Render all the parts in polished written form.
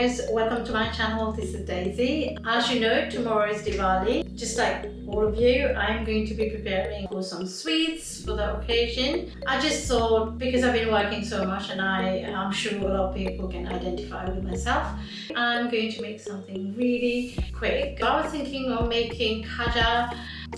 guys, welcome to my channel. This is Daisy. As you know, tomorrow is Diwali. Just like all of you, I'm going to be preparing for some sweets for the occasion. I just thought, because I've been working so much and I'm sure a lot of people can identify with myself, I'm going to make something really quick. I was thinking of making Khaja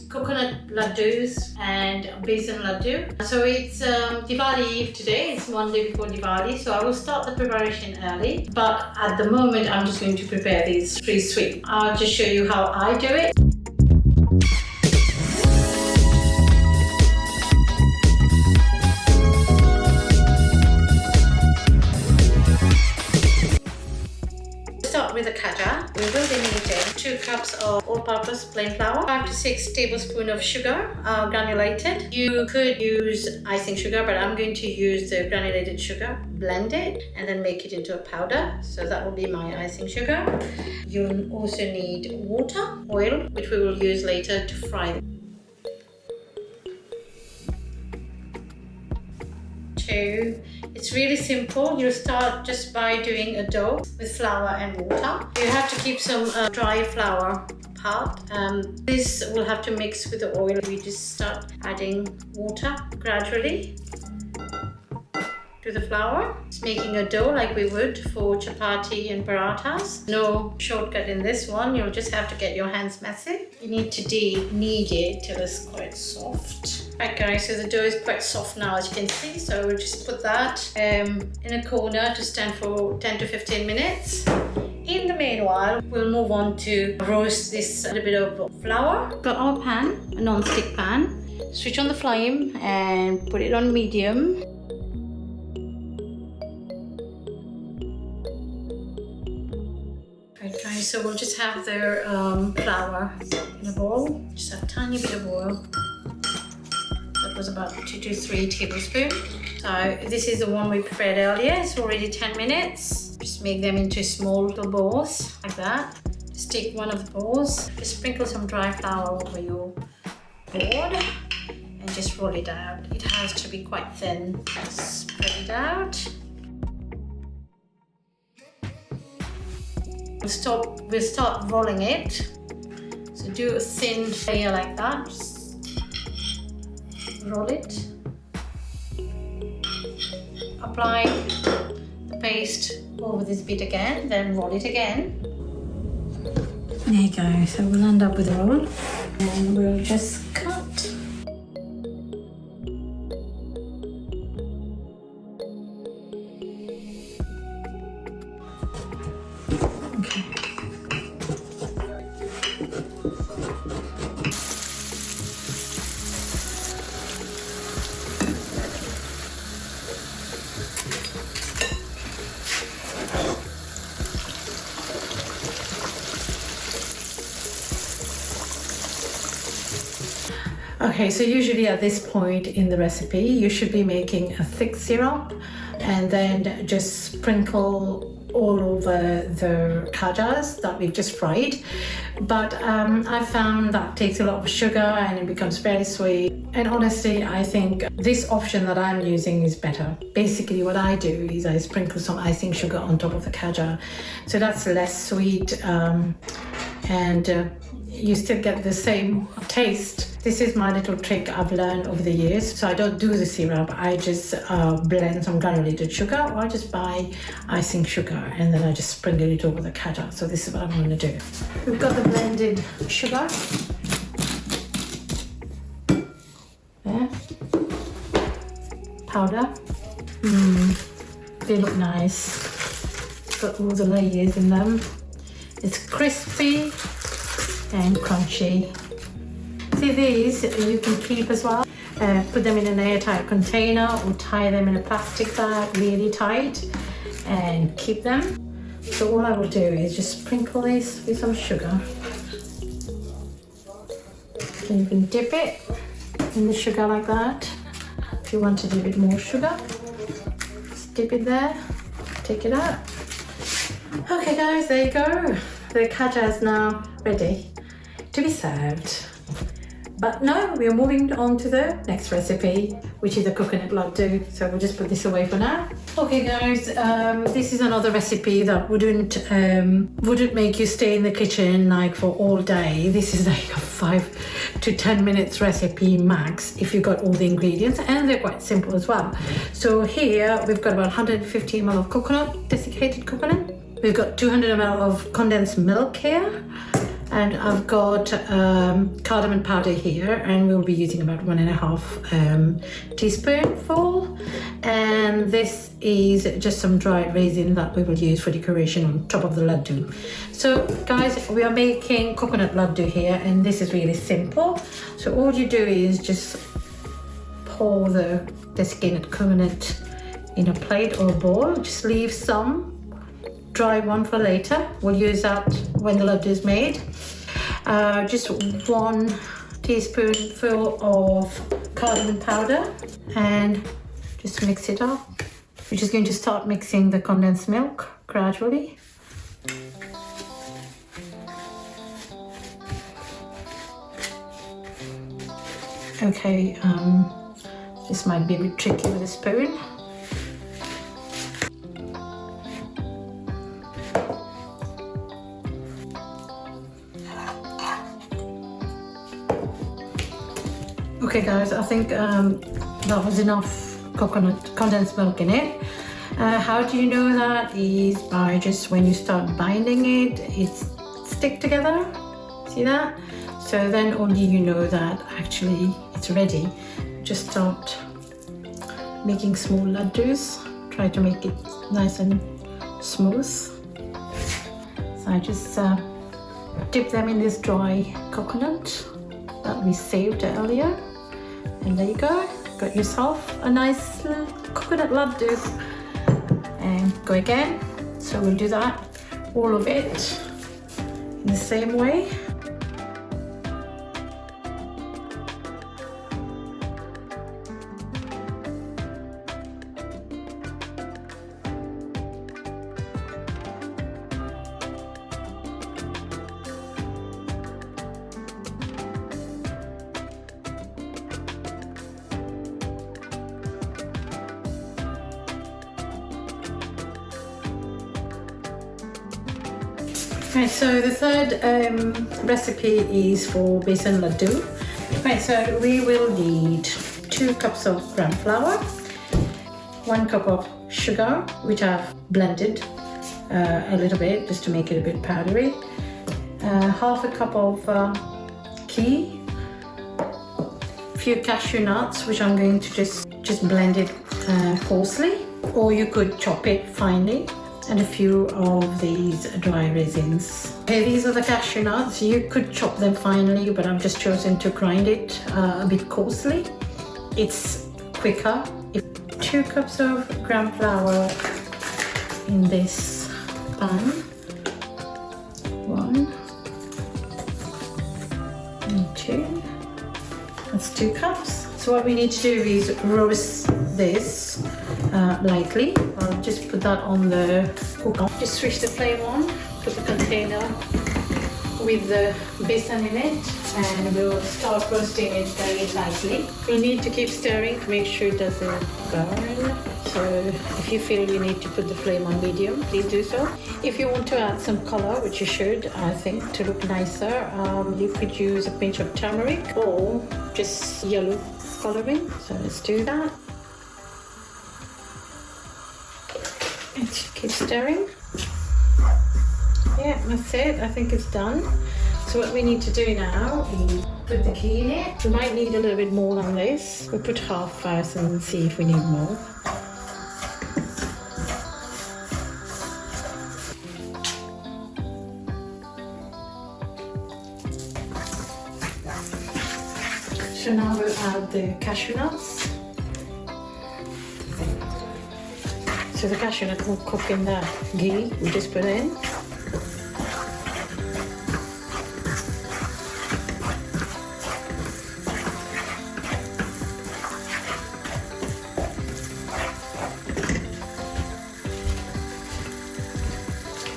coconut laddus and besan laddu. So it's Diwali Eve today. It's one day before Diwali, so I will start the preparation early, but at the moment I'm just going to prepare these three sweets. I'll just show you how I do it. Start with the khaja. We will be needing 2 cups of all-purpose plain flour, 5 to 6 tablespoons of sugar, granulated. You could use icing sugar, but I'm going to use the granulated sugar, blend it, and then make it into a powder. So that will be my icing sugar. You'll also need water, oil, which we will use later to fry them. 2. It's really simple. You start just by doing a dough with flour and water. You have to keep some dry flour part. This will have to mix with the oil. We just start adding water gradually to the flour. It's making a dough like we would for chapati and parathas. No shortcut in this one. You'll just have to get your hands messy. You need to knead it till it's quite soft. Right guys, so the dough is quite soft now, as you can see. So we'll just put that in a corner to stand for 10 to 15 minutes. In the meanwhile, we'll move on to roast this little bit of flour. Got our pan, a non-stick pan. Switch on the flame and put it on medium. Right guys, so we'll just have the flour in a bowl. Just have a tiny bit of oil. That was about 2 to 3 tablespoons. So this is the one we prepared earlier. It's already 10 minutes. Just make them into small little balls like that. Just take one of the balls. Just sprinkle some dry flour over your board and just roll it out. It has to be quite thin. Spread it out. We'll start rolling it. So do a thin layer like that. Just roll it. Apply the paste over this bit again, then roll it again. There you go. So we'll end up with a roll, and we'll just cut. Okay, so usually at this point in the recipe, you should be making a thick syrup and then just sprinkle all over the khajas that we've just fried. But I found that takes a lot of sugar and it becomes very sweet. And honestly, I think this option that I'm using is better. Basically, what I do is I sprinkle some icing sugar on top of the khaja. So that's less sweet and you still get the same taste. This is my little trick I've learned over the years. So I don't do the syrup, I just blend some granulated sugar, or I just buy icing sugar and then I just sprinkle it over the khaja. So this is what I'm going to do. We've got the blended sugar. There. Powder. They look nice. It's got all the layers in them. It's crispy and crunchy. See, these you can keep as well. Put them in an airtight container or tie them in a plastic bag really tight and keep them. So all I will do is just sprinkle this with some sugar. And you can dip it in the sugar like that. If you want to do a bit more sugar, just dip it there, take it out. Okay guys, there you go. The khaja is now ready to be served. But no, we are moving on to the next recipe, which is a coconut laddu. So we'll just put this away for now. Okay guys, this is another recipe that wouldn't make you stay in the kitchen like for all day. This is like a 5 to 10 minutes recipe max if you got all the ingredients, and they're quite simple as well. So here we've got about 150 ml of coconut, desiccated coconut. We've got 200 ml of condensed milk here. And I've got cardamom powder here, and we'll be using about 1.5 teaspoonful. And this is just some dried raisin that we will use for decoration on top of the laddu. So guys, we are making coconut laddu here, and this is really simple. So all you do is just pour the desiccated coconut in a plate or a bowl. Just leave some dry one for later. We'll use that when the laddu is made. Just 1 teaspoonful of cardamom powder, and just mix it up. We're just going to start mixing the condensed milk gradually. Okay, this might be a bit tricky with a spoon. Okay guys, I think that was enough condensed milk in it. How do you know that? Is by just when you start binding it, it's stick together. See that? So then only you know that actually it's ready. Just start making small laddus. Try to make it nice and smooth. So I just dip them in this dry coconut that we saved earlier. And there you go, got yourself a nice little coconut laddu. And go again. So we'll do that, all of it, in the same way. Right, so the third recipe is for besan laddu. Right, so we will need 2 cups of gram flour, 1 cup of sugar, which I've blended a little bit just to make it a bit powdery, half a cup of ghee, few cashew nuts, which I'm going to just blend it coarsely, or you could chop it finely, and a few of these dry raisins. Okay, these are the cashew nuts. You could chop them finely, but I've just chosen to grind it a bit coarsely. It's quicker. 2 cups of gram flour in this pan. 1 and 2. That's 2 cups. So what we need to do is roast this lightly. I'll just put that on the cooker. Just switch the flame on, put the container with the besan in it, and we'll start roasting it very lightly. You'll need to keep stirring to make sure it doesn't burn. So if you feel you need to put the flame on medium, please do so. If you want to add some color, which you should, I think, to look nicer, you could use a pinch of turmeric or just yellow coloring. So let's do that. And keep stirring. Yeah, that's it. I think it's done. So what we need to do now is put the ghee in it. We might need a little bit more than this. We'll put half first and see if we need more. So now we'll add the cashew nuts. So the cashew nut will cook in the ghee we just put in.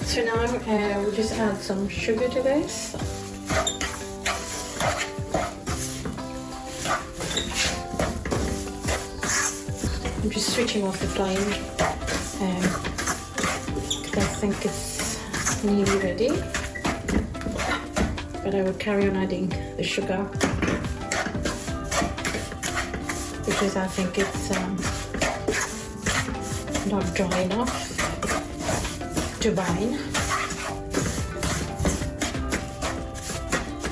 So now we'll just add some sugar to this. I'm just switching off the flame because I think it's nearly ready. But I will carry on adding the sugar because I think it's not dry enough to bind.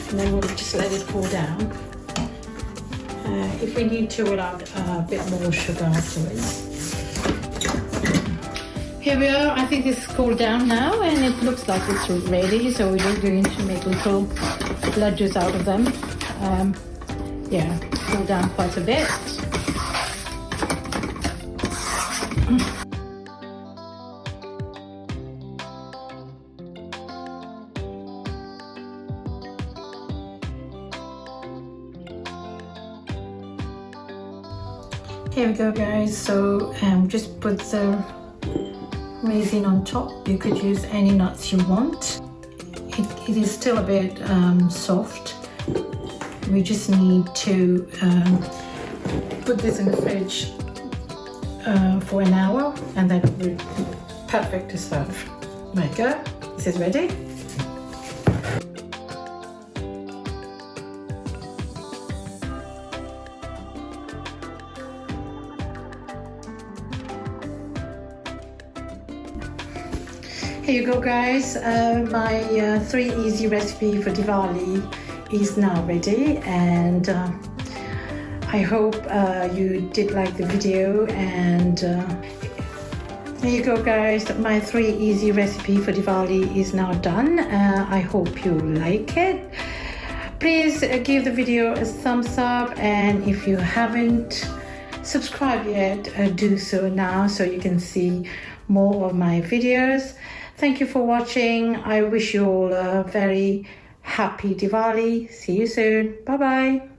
And then we'll just let it cool down. If we need to, we'll add a bit more sugar afterwards. Here we are. I think it's cooled down now and it looks like it's ready. So we're just going to make little laddus out of them. Yeah, cool down quite a bit. Here we go, guys. So just put the raisin on top. You could use any nuts you want. It is still a bit soft. We just need to put this in the fridge for an hour and then it will be perfect to serve. There you go. This is ready. Here you go, guys. My 3 easy recipe for Diwali is now ready, and I hope you did like the video. And here you go, guys. My 3 easy recipe for Diwali is now done. I hope you like it. Please give the video a thumbs up, and if you haven't subscribed yet, do so now so you can see more of my videos. Thank you for watching. I wish you all a very happy Diwali. See you soon. Bye bye.